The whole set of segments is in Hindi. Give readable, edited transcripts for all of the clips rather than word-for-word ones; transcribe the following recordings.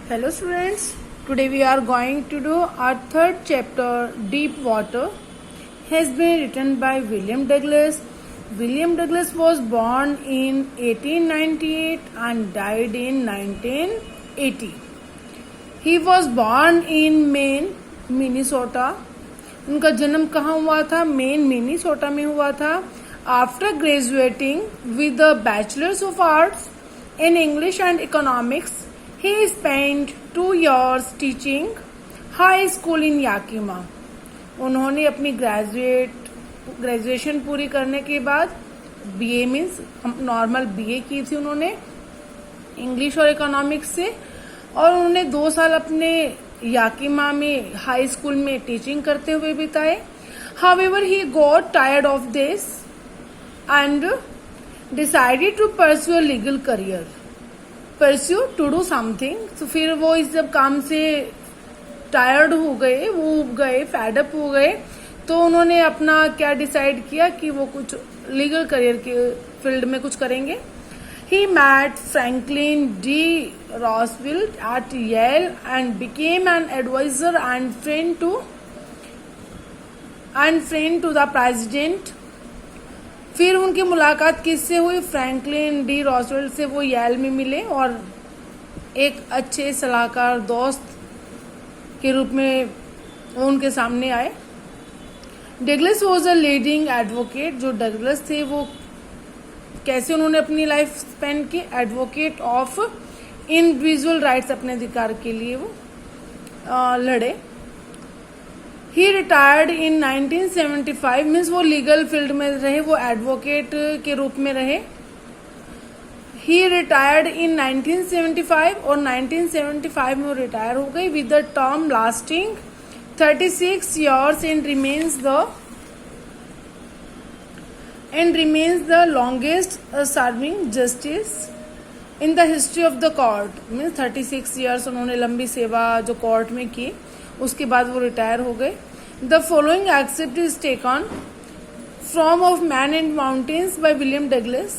Hello students, today we are going to do our third chapter, Deep Water, has been written by William Douglas. William Douglas was born in 1898 and died in 1980. He was born in Maine, Minnesota. उनका जन्म कहाँ हुआ था? मेन मिनीसोटा में हुआ था. After graduating with a bachelors of arts in English and economics, he spent 2 years teaching high school in Yakima. उन्होंने अपनी ग्रेजुएशन पूरी करने के बाद बीए मीन्स नॉर्मल बीए की थी उन्होंने इंग्लिश और इकोनॉमिक्स से, और उन्होंने 2 साल अपने याकिमा में हाई स्कूल में टीचिंग करते हुए बिताए. However, he got tired of this and decided to pursue a legal career. Pursue to do something. तो फिर वो इस जब काम से टायर्ड हो गए, वो उब गए, फैडअप हो गए, तो उन्होंने अपना क्या डिसाइड किया कि वो कुछ लीगल करियर के फील्ड में कुछ करेंगे. He met Franklin D. Roosevelt at Yale and became an advisor and friend to the president. फिर उनकी मुलाकात किससे हुई? फ्रैंकलिन डी रॉसवेल्ट से. वो येल में मिले और एक अच्छे सलाहकार दोस्त के रूप में वो उनके सामने आए. Douglas was a leading advocate. जो डगलस थे वो कैसे उन्होंने अपनी लाइफ स्पेंड की? एडवोकेट ऑफ इंडिविजुअल राइट्स, अपने अधिकार के लिए वो लड़े. ही रिटायर्ड इन 1975 मीन्स वो लीगल फील्ड में रहे, वो एडवोकेट के रूप में रहे. ही रिटायर्ड इन 1975 और 1975 में वो रिटायर हो गई with the term lasting 36 years and remains the longest serving justice in the history of the court. Means 36 years उन्होंने लंबी सेवा जो कोर्ट में की, उसके बाद वो रिटायर हो गए. The following except is taken from of man and mountains by William Douglas.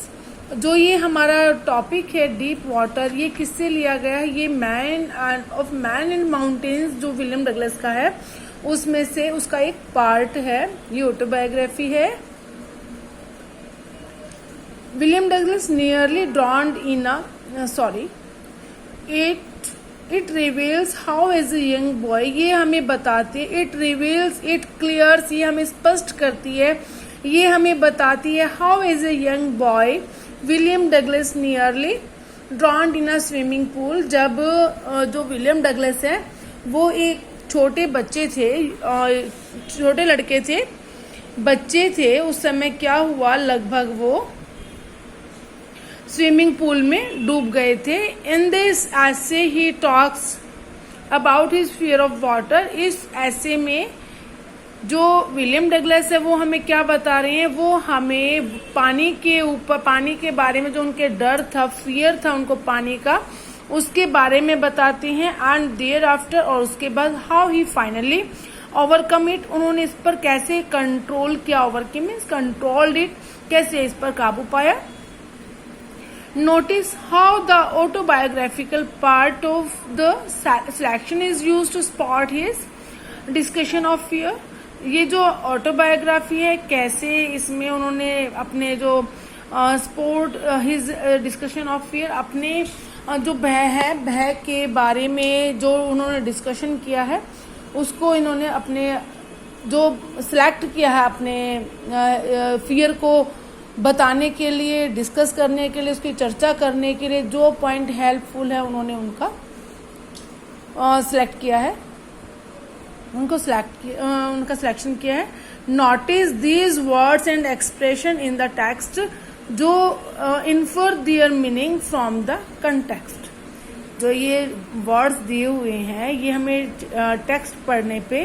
जो ये हमारा टॉपिक है डीप वाटर, ये किससे लिया गया है? ये मैन एंड माउंटेन्स जो विलियम डगलस का है उसमें से उसका एक पार्ट है. ये ऑटोबायोग्राफी है. William Douglas nearly drowned in it reveals how as a young boy. ये हमें बताती है, इट रिवील्स, इट क्लियर्स, ये हमें स्पष्ट करती है, ये हमें बताती है how as a young boy William Douglas nearly drowned in a swimming pool. जब जो विलियम डगलस है वो एक छोटे बच्चे थे, छोटे लड़के थे, बच्चे थे, उस समय क्या हुआ, लगभग वो स्विमिंग पूल में डूब गए थे. इन दिस ऐसे he talks about his fear of water. इस ऐसे में जो विलियम डगलस है वो हमें क्या बता रहे हैं? वो हमें पानी के ऊपर, पानी के बारे में जो उनके डर था, फियर था उनको पानी का, उसके बारे में बताते हैं. एंड देयर आफ्टर, और उसके बाद how he finally overcome it. उन्होंने इस पर कैसे कंट्रोल किया? ओवरकम मीन्स कंट्रोल्ड इट, कैसे इस पर काबू पाया. Notice how the autobiographical part of the selection is used to spot his discussion of fear. ये जो ऑटोबायोग्राफी है, कैसे इसमें उन्होंने अपने जो sport his discussion of fear, अपने जो भय के बारे में जो उन्होंने डिस्कशन किया है उसको इन्होंने अपने जो सिलेक्ट किया है अपने फियर को बताने के लिए, डिस्कस करने के लिए, उसकी चर्चा करने के लिए जो पॉइंट हेल्पफुल है उन्होंने उनका सिलेक्ट किया है, उनका सिलेक्शन किया है. Notice these words and expression in the text जो infer their meaning from the context. जो ये वर्ड्स दिए हुए हैं ये हमें टेक्स्ट पढ़ने पे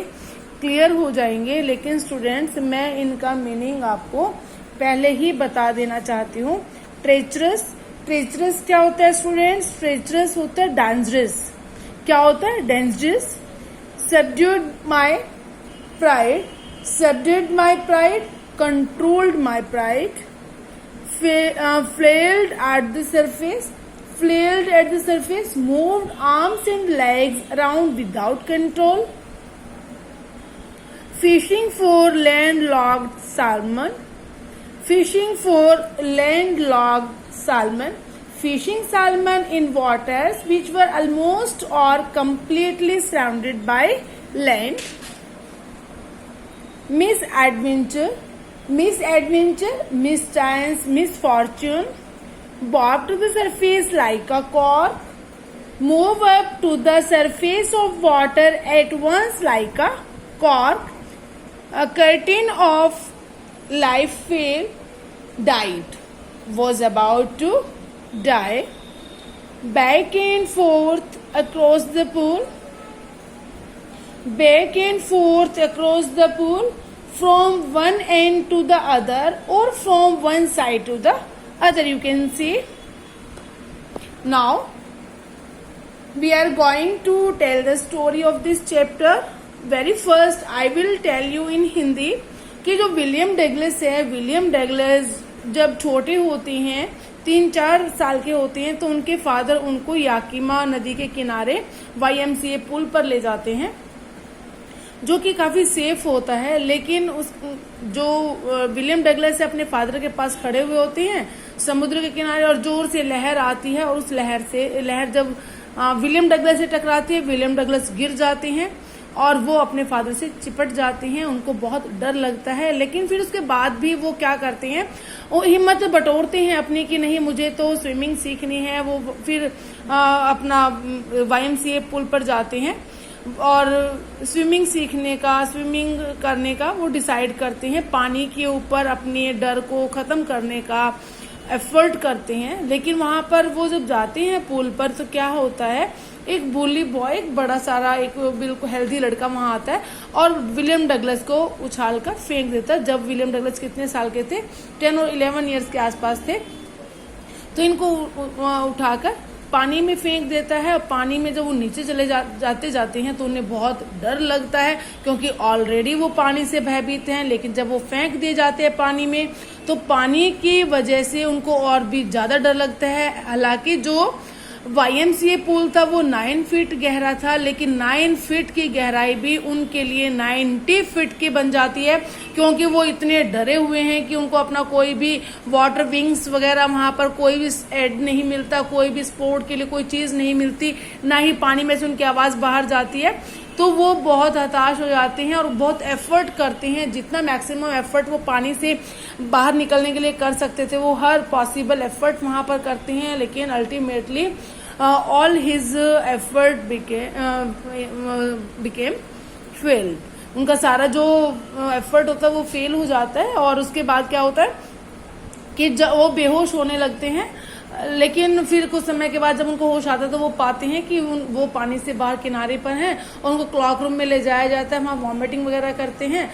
क्लियर हो जाएंगे, लेकिन स्टूडेंट्स मैं इनका मीनिंग आपको पहले ही बता देना चाहती हूँ. ट्रेचरस, ट्रेचरस क्या होता है स्टूडेंट्स? ट्रेचरस होता है डेंजरस. क्या होता है? Dangerous. Subdued my pride, subdued my pride, controlled my pride, flailed at the surface, flailed at the surface, moved arms and legs around without control, fishing for landlocked salmon, fishing for landlocked salmon, fishing salmon in waters which were almost or completely surrounded by land, misadventure, mischance, misfortune, bob to the surface like a cork, move up to the surface of water at once like a cork, a curtain of life fell, died, was about to die, back and forth across the pool, back and forth across the pool, from one end to the other or from one side to the other. You can see. Now we are going to tell the story of this chapter. Very first I will tell you in Hindi कि जो विलियम डगलस है, विलियम डगलस जब छोटे होते हैं 3-4 साल के होते हैं तो उनके फादर उनको याकीमा नदी के किनारे YMCA पुल पर ले जाते हैं जो कि काफी सेफ होता है। लेकिन उस जो विलियम डगलस अपने फादर के पास खड़े हुए होते हैं समुद्र के किनारे और जोर से लहर आती है और उस लहर जब विलियम डगलस से टकराती है, विलियम डगलस गिर जाते हैं और वो अपने फादर से चिपट जाते हैं। उनको बहुत डर लगता है लेकिन फिर उसके बाद भी वो क्या करते हैं, वो हिम्मत बटोरते हैं अपनी कि नहीं मुझे तो स्विमिंग सीखनी है। वो फिर अपना YMCA पुल पर जाते हैं और स्विमिंग करने का वो डिसाइड करते हैं। पानी के ऊपर अपने डर को खत्म करने का एफर्ट करते हैं। लेकिन वहां पर वो जब जाते हैं पुल पर तो क्या होता है, एक बुली बॉय, एक बड़ा सारा एक बिल्कुल हेल्दी लड़का वहां आता है और विलियम डगलस को उछाल कर फेंक देता है। जब विलियम डगलस कितने साल के थे, 10 और 11 ईयर्स के आसपास थे, तो इनको उठाकर पानी में फेंक देता है। और पानी में जब वो नीचे चले जाते हैं तो उन्हें बहुत डर लगता है क्योंकि ऑलरेडी वो पानी से भयभीत हैं। लेकिन जब वो फेंक दिए जाते हैं पानी में तो पानी की वजह से उनको और भी ज्यादा डर लगता है। हालांकि जो YMCA पुल था वो 9 फीट गहरा था लेकिन 9 फीट की गहराई भी उनके लिए 90 फीट की बन जाती है क्योंकि वो इतने डरे हुए हैं कि उनको अपना कोई भी वाटर विंग्स वगैरह वहां पर कोई भी एड नहीं मिलता, कोई भी स्पोर्ट के लिए कोई चीज नहीं मिलती, ना ही पानी में से उनकी आवाज बाहर जाती है। तो वो बहुत हताश हो जाते हैं और बहुत एफर्ट करते हैं, जितना मैक्सिमम एफर्ट वो पानी से बाहर निकलने के लिए कर सकते थे वो हर पॉसिबल एफर्ट वहां पर करते हैं। लेकिन ultimately all his effort became failed. उनका सारा जो एफर्ट होता है वो फेल हो जाता है और उसके बाद क्या होता है कि वो बेहोश होने लगते हैं। लेकिन फिर कुछ समय के बाद जब उनको होश आता है तो वो पाते हैं कि वो पानी से बाहर किनारे पर हैं और उनको क्लॉक रूम में ले जाया जाता है। वहां वॉमिटिंग वगैरह करते हैं,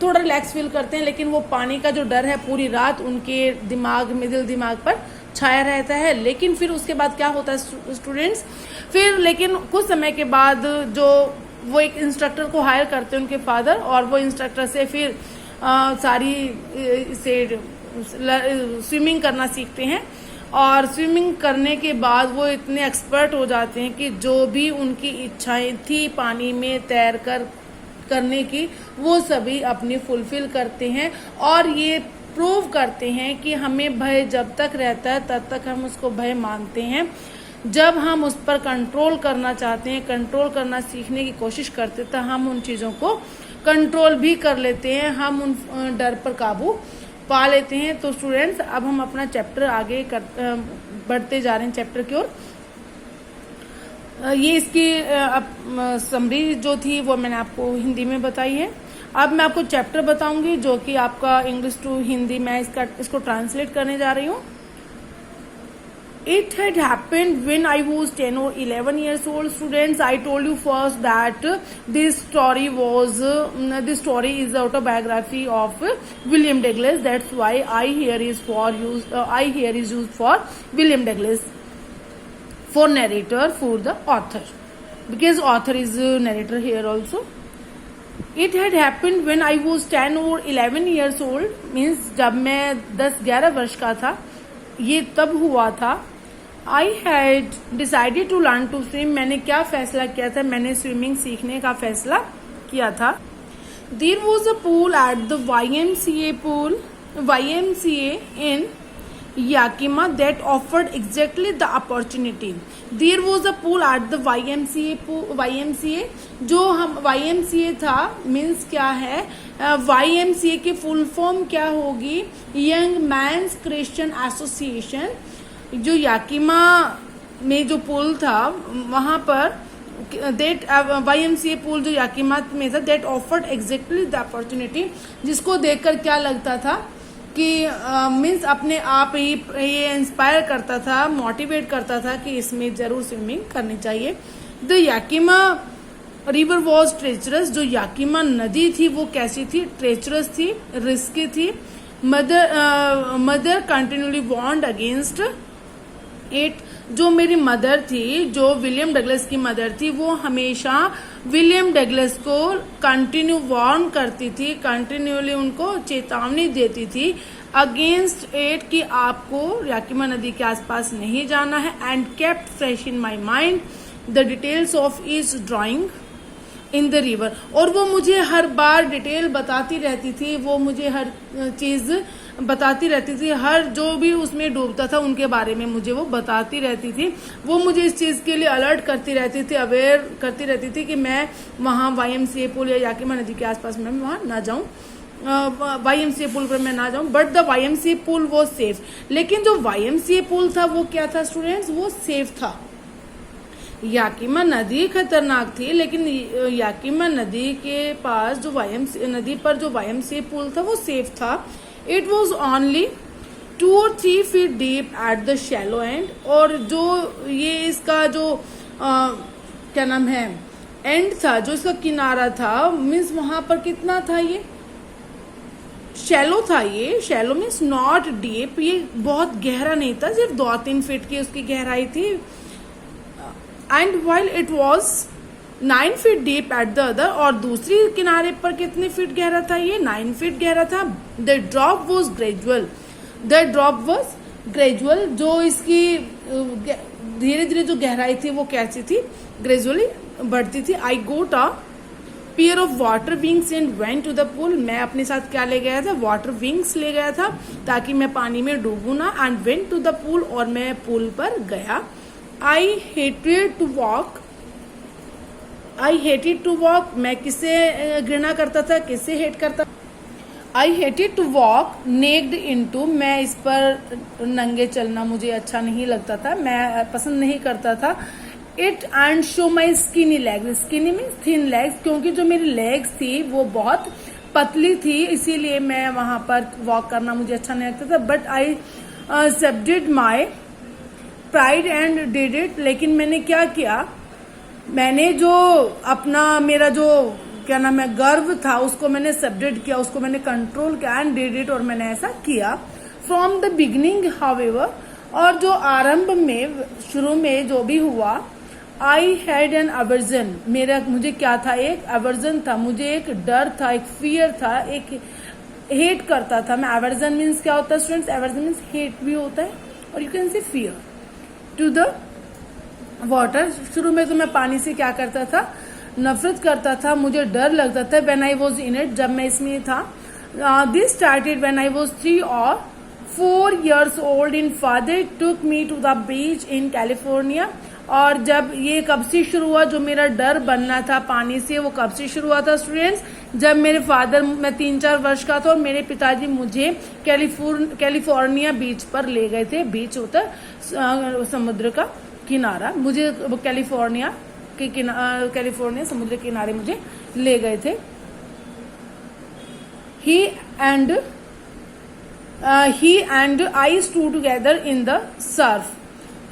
थोड़ा रिलैक्स फील करते हैं। लेकिन वो पानी का जो डर है पूरी रात उनके दिमाग में, दिल दिमाग पर छाया रहता है। लेकिन फिर उसके बाद क्या होता है स्टूडेंट्स, फिर लेकिन कुछ समय के बाद जो वो एक इंस्ट्रक्टर को हायर करते हैं उनके फादर और वो इंस्ट्रक्टर से फिर सारी से स्विमिंग करना सीखते हैं। और स्विमिंग करने के बाद वो इतने एक्सपर्ट हो जाते हैं कि जो भी उनकी इच्छाएं थी पानी में तैर कर करने की वो सभी अपनी फुलफिल करते हैं। और ये प्रूव करते हैं कि हमें भय जब तक रहता है तब तक हम उसको भय मानते हैं। जब हम उस पर कंट्रोल करना चाहते हैं, कंट्रोल करना सीखने की कोशिश करते हैं तो हम उन चीजों को कंट्रोल भी कर लेते हैं, हम उन डर पर काबू पा लेते हैं। तो स्टूडेंट्स अब हम अपना चैप्टर आगे बढ़ते जा रहे हैं चैप्टर की ओर। ये इसकी समरी जो थी वो मैंने आपको हिंदी में बताई है। अब मैं आपको चैप्टर बताऊंगी जो कि आपका इंग्लिश टू हिंदी, मैं इसको ट्रांसलेट करने जा रही हूँ। It had happened when I was 10 or 11 years old. Students, I told you first that this story is the autobiography of William Douglas. That's why I here is used for William Douglas, for narrator, for the author, because author is narrator here also. It had happened when I was 10 or 11 years old, means जब मैं 10-11 वर्ष का था, ये तब हुआ था। I had decided to learn to swim, मैंने क्या फैसला किया था, मैंने स्विमिंग सीखने का फैसला किया था। There was a pool at the YMCA in Yakima that offered exactly the opportunity. There was a pool at the YMCA जो हम YMCA था मीन्स क्या है, YMCA की फुल फॉर्म क्या होगी, यंग मैंस क्रिश्चियन एसोसिएशन। जो याकिमा में जो पुल था वहां पर दैट YMCA पुल जो याकिमा में था, that offered exactly the opportunity, जिसको देखकर क्या लगता था कि मीन्स अपने आप ही ये इंस्पायर करता था, मोटिवेट करता था कि इसमें जरूर स्विमिंग करनी चाहिए। The Yakima river was treacherous, जो याकिमा नदी थी वो कैसी थी, ट्रेचरस थी, रिस्की थी। मदर कंटिन्यूली वॉर्नड अगेंस्ट इट, जो मेरी मदर थी, जो विलियम डगलस की मदर थी, वो हमेशा विलियम डगलस को कंटिन्यू वार्न करती थी, कंटिन्यूली उनको चेतावनी देती थी अगेंस्ट इट कि आपको याकिमा नदी के आसपास नहीं जाना है। And kept fresh in my mind the details of each drawing in the river, और वो मुझे हर बार डिटेल बताती रहती थी, वो मुझे हर चीज बताती रहती थी, हर जो भी उसमें डूबता था उनके बारे में मुझे वो बताती रहती थी। वो मुझे इस चीज के लिए अलर्ट करती रहती थी, अवेयर करती रहती थी कि मैं वहां YMCA पुल या याकिमा नदी के आसपास में वहां ना जाऊं, YMCA पुल पर मैं ना जाऊं। बट द YMCA पुल वो सेफ, लेकिन जो YMCA पुल था वो क्या था स्टूडेंट्स, वो सेफ था। याकिमा नदी खतरनाक थी, लेकिन याकिमा नदी के पास जो नदी पर जो YMCA पुल था वो सेफ था। It was only 2 or 3 feet deep at the shallow and, और जो ये इसका जो क्या नाम है एंड था, जो इसका किनारा था, मीन्स वहां पर कितना था, ये शैलो था, ये शैलो मीन्स नॉट डीप, ये बहुत गहरा नहीं था, सिर्फ 2-3 फीट की उसकी गहराई थी। And while it was 9 feet deep at the other, और दूसरी किनारे पर कितने फीट गहरा था, ये 9 feet गहरा था। द ड्रॉप वॉज ग्रेजुअल, जो इसकी धीरे धीरे जो गहराई थी वो कैसी थी, ग्रेजुअली बढ़ती थी। I got a pair of water wings and went to the pool, मैं अपने साथ क्या ले गया था, वाटर विंग्स ले गया था ताकि मैं पानी में डूबू ना। And went to the pool, और मैं पूल पर गया। आई हेटेड टू वॉक, मैं किसे घृणा करता था, किसे हेट करता। I hated to walk naked into, मैं इस पर नंगे चलना मुझे अच्छा नहीं लगता था, मैं पसंद नहीं करता था। It and show my skinny legs, skinny means thin legs, क्योंकि जो मेरी लेग्स थी वो बहुत पतली थी, इसीलिए मैं वहां पर वॉक करना मुझे अच्छा नहीं लगता था। But I subdued my pride and did it, लेकिन मैंने क्या किया, मैंने जो अपना मेरा जो क्या नाम है गर्व था उसको मैंने सबड्यूड किया, उसको मैंने कंट्रोल किया। एंड डिड इट, और मैंने ऐसा किया। फ्रॉम द बिगिनिंग हाउएवर, और जो आरंभ में शुरू में जो भी हुआ, आई हैड एन अवर्जन, मुझे क्या था, एक अवर्जन था, मुझे एक डर था, एक फियर था, एक हेट करता था मैं। अवर्जन मीन्स क्या होता है स्टूडेंट्स, अवर्जन मीन्स हेट भी होता है, और you can say fear to the water. शुरू में तो मैं पानी से क्या करता था, नफरत करता था, मुझे डर लगता था। When I was in it, जब मैं इसमें था। This started when I was 3 or 4 years old in father took me to the beach in California. और जब ये कब से शुरू हुआ, जो मेरा डर बनना था पानी से, वो कब से शुरू हुआ था स्टूडेंट्स, जब मेरे फादर, मैं 3-4 वर्ष का था और मेरे पिताजी मुझे कैलिफोर्निया बीच पर ले गए थे। बीच होता है समुद्र का किनारा, मुझे कैलिफोर्निया समुद्र के किनारे मुझे ले गए थे। He and I stood together in the surf.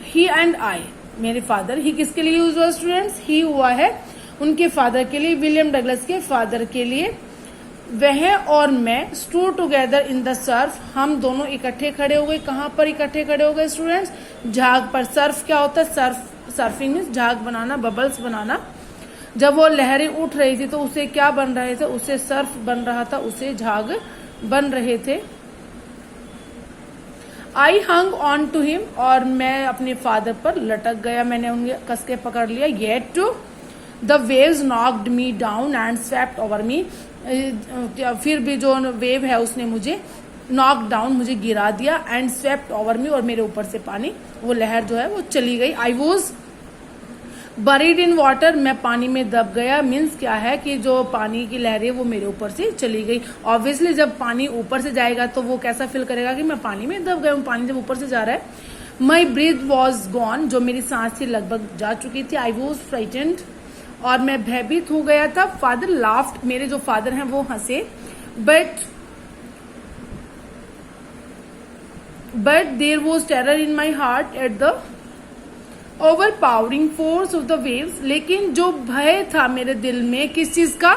He and I, मेरे फादर, ही किसके लिए यूज हुआ स्टूडेंट्स, ही हुआ है उनके फादर के लिए, विलियम डगलस के फादर के लिए। वह और मैं stood together in the Surf, हम दोनों इकट्ठे खड़े हो गए। कहां पर इकट्ठे खड़े हो गए स्टूडेंट्स, झाग पर। सर्फ क्या होता है, सर्फिंग मीन्स झाग बनाना, बबल्स बनाना। जब वो लहरें उठ रही थी तो उसे क्या बन रहे थे, उसे सर्फ बन रहा था, उसे झाग बन रहे थे। आई हंग ऑन टू हिम, और मैं अपने फादर पर लटक गया, मैंने उन्हें कस के पकड़ लिया। Yet the waves knocked me down and swept over me, फिर भी जो वेव है उसने मुझे नॉक डाउन, मुझे गिरा दिया, एंड स्वेप्ट ओवर मी, और मेरे ऊपर से पानी, वो लहर जो है वो चली गई। I was buried in water, मैं पानी में दब गया। मीन्स क्या है कि जो पानी की लहरें वो मेरे ऊपर से चली गई। ऑब्वियसली जब पानी ऊपर से जाएगा तो वो कैसा फील करेगा कि मैं पानी में दब गया हूँ, पानी जब ऊपर से जा रहा है। माई ब्रीथ वॉज गॉन, जो मेरी सांस थी लगभग जा चुकी थी। आई वॉज फ्राइटेंड, और मैं भयभीत हो गया था। फादर लाफ्ड, मेरे जो फादर हैं वो हंसे। But there was terror in my heart at the overpowering force of the waves, लेकिन जो भय था मेरे दिल में किस चीज का,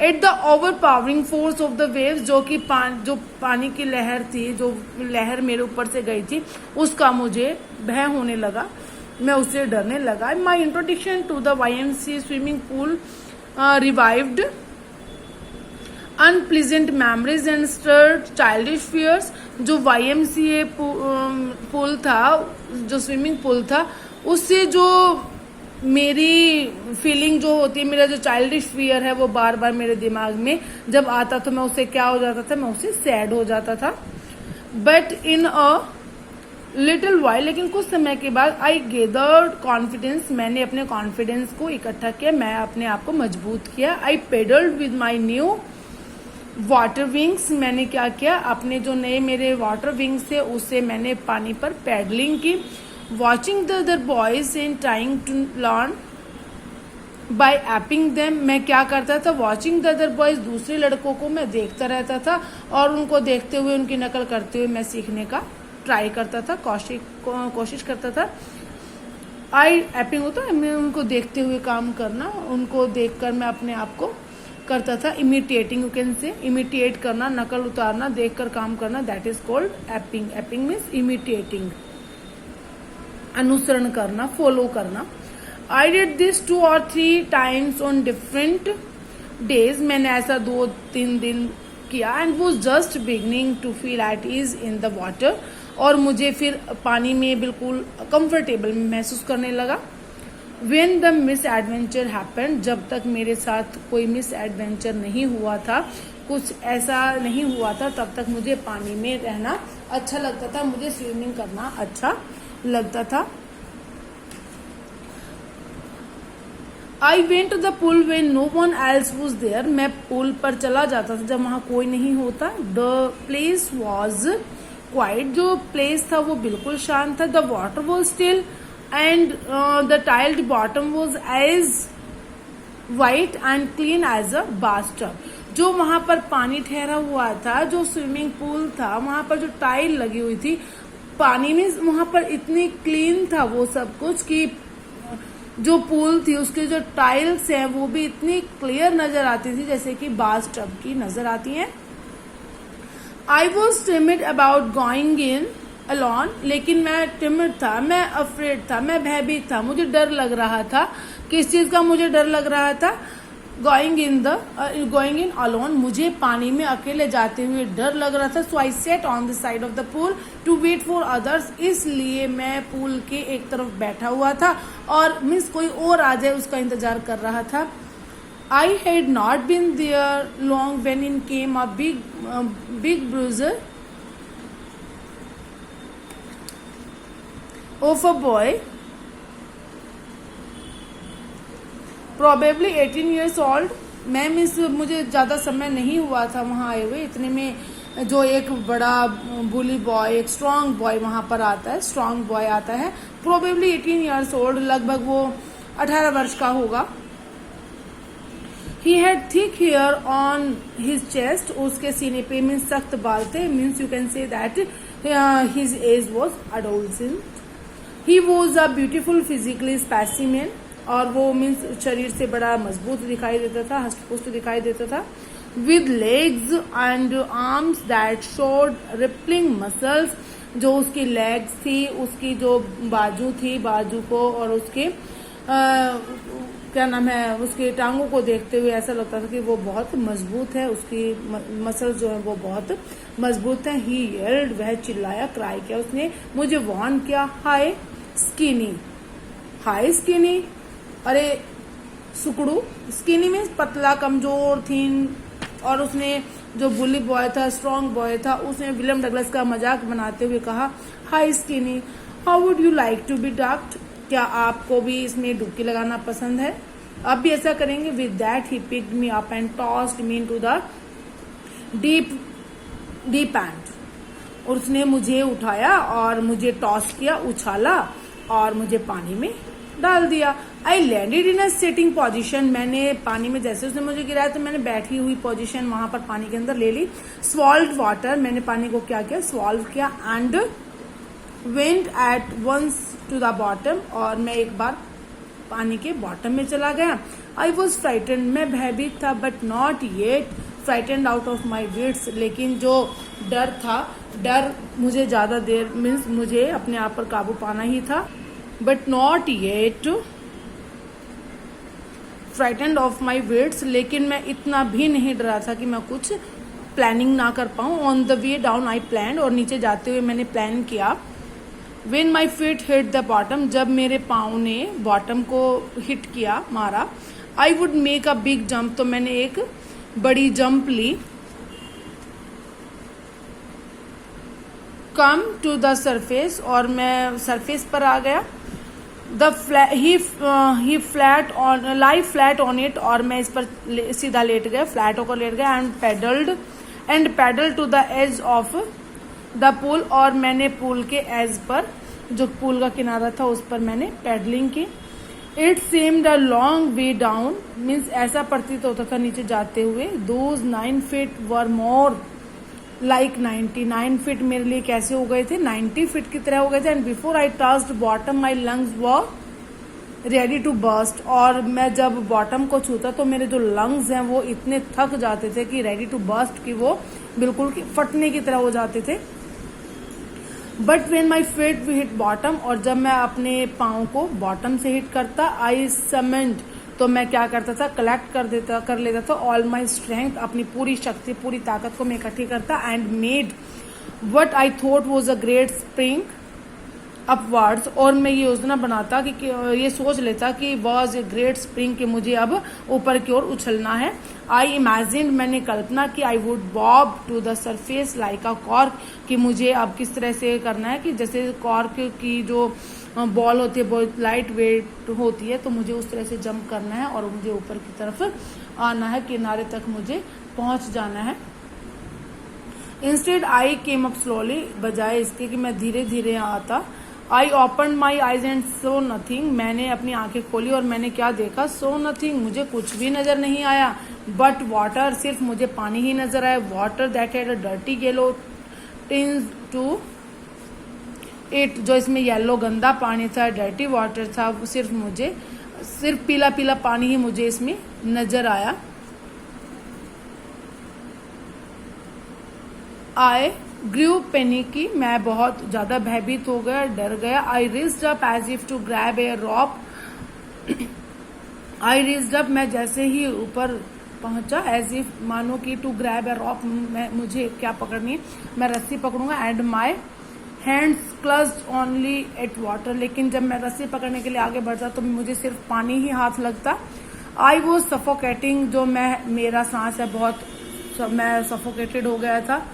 eight the overpowering force of the waves, जो कि जो पानी की लहर थी, जो लहर मेरे ऊपर से गई थी, उसका मुझे भय होने लगा, मैं उससे डरने लगा। My introduction to the YMCA swimming pool revived unpleasant memories and stirred childish fears. जो YMCA पूल था, जो स्विमिंग पूल था, उससे जो मेरी फीलिंग जो होती है, मेरा जो चाइल्डिश फियर है, वो बार बार मेरे दिमाग में जब आता तो मैं उससे क्या हो जाता था, मैं उससे सैड हो जाता था। But in a little while, लेकिन कुछ समय के बाद, आई गेदर्ड कॉन्फिडेंस, मैंने अपने कॉन्फिडेंस को इकट्ठा किया, मैं अपने आप को मजबूत किया। I paddled with my new water wings, मैंने क्या किया, अपने जो नए मेरे वाटर विंग्स थे उससे मैंने पानी पर पैडलिंग की। Watching the other boys and trying to learn by aping them, मैं क्या करता था, वॉचिंग द अदर बॉयज, दूसरे लड़कों को मैं देखता रहता था और उनको देखते हुए, उनकी नकल करते हुए मैं सीखने का ट्राई करता था, कोशिश करता था। आई एपिंग होता है, मैं उनको देखते हुए काम करना, उनको देखकर मैं अपने आप को करता था। Imitating, you can say, imitate करना, नकल उतारना, देखकर काम करना, that is called aping. Aping means imitating, अनुसरण करना, फॉलो करना। I did this 2 or 3 times on different days, मैंने ऐसा 2-3 दिन किया। And was just beginning to feel at ease in the water, और मुझे फिर पानी में बिल्कुल कंफर्टेबल महसूस करने लगा। When the miss adventure happened, जब तक मेरे साथ कोई मिस एडवेंचर नहीं हुआ था, कुछ ऐसा नहीं हुआ था, तब तक मुझे पानी में रहना अच्छा लगता था, मुझे स्विमिंग करना अच्छा लगता था। I went to the pool when no one else was there, मैं पूल पर चला जाता था जब वहां कोई नहीं होता। द प्लेस वॉज क्वाइट, जो प्लेस था वो बिल्कुल शांत था। The water was still and the tiled bottom was as white and clean as a bathtub, जो वहां पर पानी ठहरा हुआ था, जो स्विमिंग पूल था, वहां पर जो टाइल लगी हुई थी, पानी में वहां पर इतनी क्लीन था वो सब कुछ कि जो पूल थी उसके जो टाइल्स हैं वो भी इतनी क्लियर नजर आती थी जैसे कि बाथटब की नजर आती हैं। I was timid about going in alone, लेकिन मैं टिमिड था, मैं अफ्रेड था, मैं भयभीत था, मुझे डर लग रहा था। किस चीज का मुझे डर लग रहा था? गोइंग इन अलोन, मुझे पानी में अकेले जाते हुए डर लग रहा था। So I sat on the side of the pool to wait for others, इसलिए मैं पूल के एक तरफ बैठा हुआ था और मीन्स कोई और आ जाए उसका इंतजार कर रहा था। I had not been there long when in came a big bruiser of a boy probably 18 years old। मैं मिस मुझे ज्यादा समय नहीं हुआ था वहां आए हुए, इतने में जो एक बड़ा बुली बॉय, एक स्ट्रांग बॉय वहां पर आता है, स्ट्रांग बॉय आता है, प्रोबेबली 18 years old, लगभग वो 18 वर्ष का होगा। He had thick hair on his chest, उसके सीने पे मीन्स सख्त बाल थे, means you can say that his age was adolescent. He was a beautiful physically specimen, और वो मीन्स शरीर से बड़ा मजबूत दिखाई देता था, हष्टपुष्ट दिखाई देता था। With legs and arms that showed rippling muscles, जो उसकी लेग्स थी, उसकी जो बाजू थी, बाजू को और उसके क्या नाम है, उसकी टांगों को देखते हुए ऐसा लगता था कि वो बहुत मजबूत है, उसकी मसल्स जो है वो बहुत मजबूत है। ही येल्ड, वह चिल्लाया, क्राई किया उसने, मुझे वार्न किया। हाय स्किनी, हाय स्किनी, अरे सुकड़ू। स्किनी में पतला, कमजोर, थीन। और उसने जो बुली बॉय था, स्ट्रॉन्ग बॉय था, उसने विलियम डगलस का मजाक बनाते हुए कहा, hi skinny, how would you like to be ducked, क्या आपको भी इसमें डुबकी लगाना पसंद है? अब भी ऐसा करेंगे। With that he picked me up and tossed me into the deep and, और उसने मुझे उठाया और मुझे टॉस किया, उछाला और मुझे पानी में डाल दिया। I landed in a sitting position, मैंने पानी में जैसे उसने मुझे गिराया तो मैंने बैठी हुई पोजीशन वहां पर पानी के अंदर ले ली। स्वॉल्व्ड वाटर, मैंने पानी को क्या किया, स्वॉल्व किया। And went at once to the bottom, और मैं एक बार पानी के बॉटम में चला गया। आई वॉज फ्राइटेंड, मैं भयभीत था, but not yet frightened out of my wits, लेकिन जो डर था, डर मुझे ज्यादा देर मीन्स मुझे अपने आप पर काबू पाना ही था, but not yet frightened of my wits, लेकिन मैं इतना भी नहीं डरा था कि मैं कुछ प्लानिंग ना कर पाऊं। On the way down I plan, और नीचे जाते हुए मैंने प्लान किया। When my feet hit the bottom, जब मेरे पाँव ने बॉटम को हिट किया, मारा, I would make a big jump, तो मैंने एक बड़ी जंप ली। Come to the surface, और मैं सरफेस पर आ गया। He flat on, lie flat on it, और मैं इस पर सीधा लेट गया, फ्लैट होकर लेट गया। and paddled to the edge of the pool, और मैंने पूल के एज पर, जो पूल का किनारा था उस पर मैंने पैडलिंग की। It seemed a long way down, means ऐसा प्रतीत होता था नीचे जाते हुए। Those 9 feet were more like 99 feet मेरे लिए कैसे हो गए थे, 90 फीट की तरह हो गए थे। And before I touched bottom my lungs were ready to burst, और मैं जब बॉटम को छूता तो मेरे जो लंग्स हैं वो इतने थक जाते थे कि रेडी टू बर्स्ट, कि वो बिल्कुल फटने की तरह हो जाते थे। But when my feet hit bottom, और जब मैं अपने पाँव को बॉटम से हिट करता, आई समन्ड, तो मैं क्या करता था, कलेक्ट कर लेता था ऑल माई स्ट्रेंथ, अपनी पूरी शक्ति, पूरी ताकत को मैं इकट्ठी करता। And made what I thought was a great spring upwards, और मैं ये योजना बनाता कि ये सोच लेता कि वॉज ए ग्रेट स्प्रिंग, कि मुझे अब ऊपर की ओर उछलना है। आई इमेजिन, मैंने कल्पना की, I would bob to the surface like a cork, कि मुझे अब किस तरह से करना है कि जैसे कॉर्क की जो बॉल होती है बहुत लाइट वेट होती है, तो मुझे उस तरह से जंप करना है और मुझे ऊपर की तरफ आना है, किनारे तक मुझे पहुंच जाना है। Instead I came up slowly, बजाय इसके कि मैं धीरे धीरे आता। I open my eyes and so nothing, मैंने अपनी आंखें खोली और मैंने क्या देखा, सो नथिंग, मुझे कुछ भी नजर नहीं आया। बट वाटर, सिर्फ मुझे पानी ही नजर आया। Water that had a dirty yellow tinge to it, जो इसमें येलो गंदा पानी था, डर्टी वाटर था, सिर्फ पीला पीला पानी ही मुझे इसमें नजर आया। आई ग्रू पैनिकी, मैं बहुत ज्यादा भयभीत हो गया, डर गया। I rised up as if to grab a rope, I rised up, मैं जैसे ही ऊपर पहुंचा, एज इफ, मानो कि टू ग्रैब ए रॉप, मुझे क्या पकड़नी है, मैं रस्सी पकड़ूंगा। And my hands clutched only at water, लेकिन जब मैं रस्सी पकड़ने के लिए आगे बढ़ता तो मुझे सिर्फ पानी ही हाथ लगता। आई वॉज सफोकेटिंग, जो मेरा सांस है बहुत, मैं सफोकेटेड हो गया था,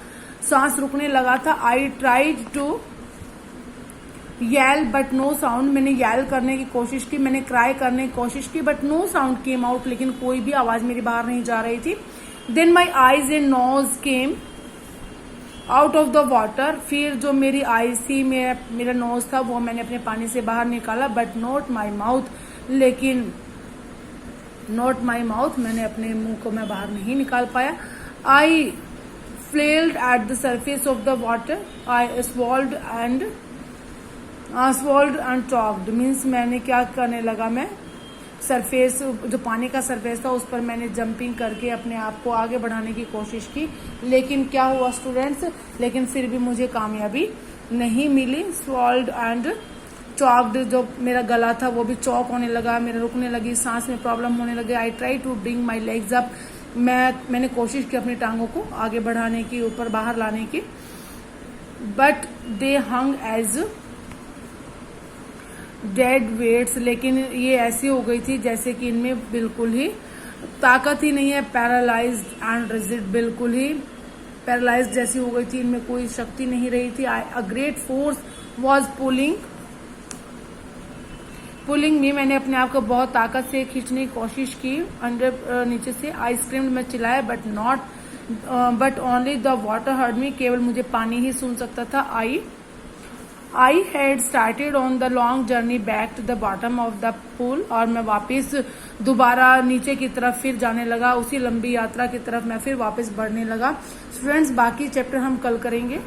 सांस रुकने लगा था। I tried to yell but no sound, मैंने येल करने की कोशिश की, मैंने क्राई करने की कोशिश की, but no sound came out, लेकिन कोई भी आवाज मेरी बाहर नहीं जा रही थी। Then my eyes and nose came out of the water, फिर जो मेरी आईज थी, मेरा नोज था, वो मैंने अपने पानी से बाहर निकाला। बट नॉट माई माउथ, लेकिन नॉट माई माउथ, मैंने अपने मुंह को मैं बाहर नहीं निकाल पाया। I flailed at the surface of the water, I swallowed and talked, means मैंने क्या करने लगा, मैं सरफेस, जो पानी का सरफेस था उस पर मैंने जंपिंग करके अपने आप को आगे बढ़ाने की कोशिश की। लेकिन क्या हुआ स्टूडेंट्स, लेकिन फिर भी मुझे कामयाबी नहीं मिली। स्वॉल्ड एंड चौकड, जो मेरा गला था वो भी चौक होने लगा, मेरे रुकने लगी, सांस में प्रॉब्लम होने लगे। I try to bring my legs up, मैंने कोशिश की अपनी टांगों को आगे बढ़ाने की, ऊपर बाहर लाने की, but they hung as dead weights, लेकिन ये ऐसी हो गई थी जैसे कि इनमें बिल्कुल ही ताकत ही नहीं है। पैरालाइज्ड एंड रिजिड, बिल्कुल ही पैरालाइज्ड जैसी हो गई थी, इनमें कोई शक्ति नहीं रही थी। A great force was pulling me, मैंने अपने आप को बहुत ताकत से खींचने की कोशिश की अंडर नीचे से। आई स्क्रीम्ड, मैं चिल्लाया, but only the water heard me, केवल मुझे पानी ही सुन सकता था। I had started on the long journey back to the bottom of the pool, और मैं वापस दोबारा नीचे की तरफ फिर जाने लगा, उसी लंबी यात्रा की तरफ मैं फिर वापस बढ़ने लगा। फ्रेंड्स, बाकी चैप्टर हम कल करेंगे।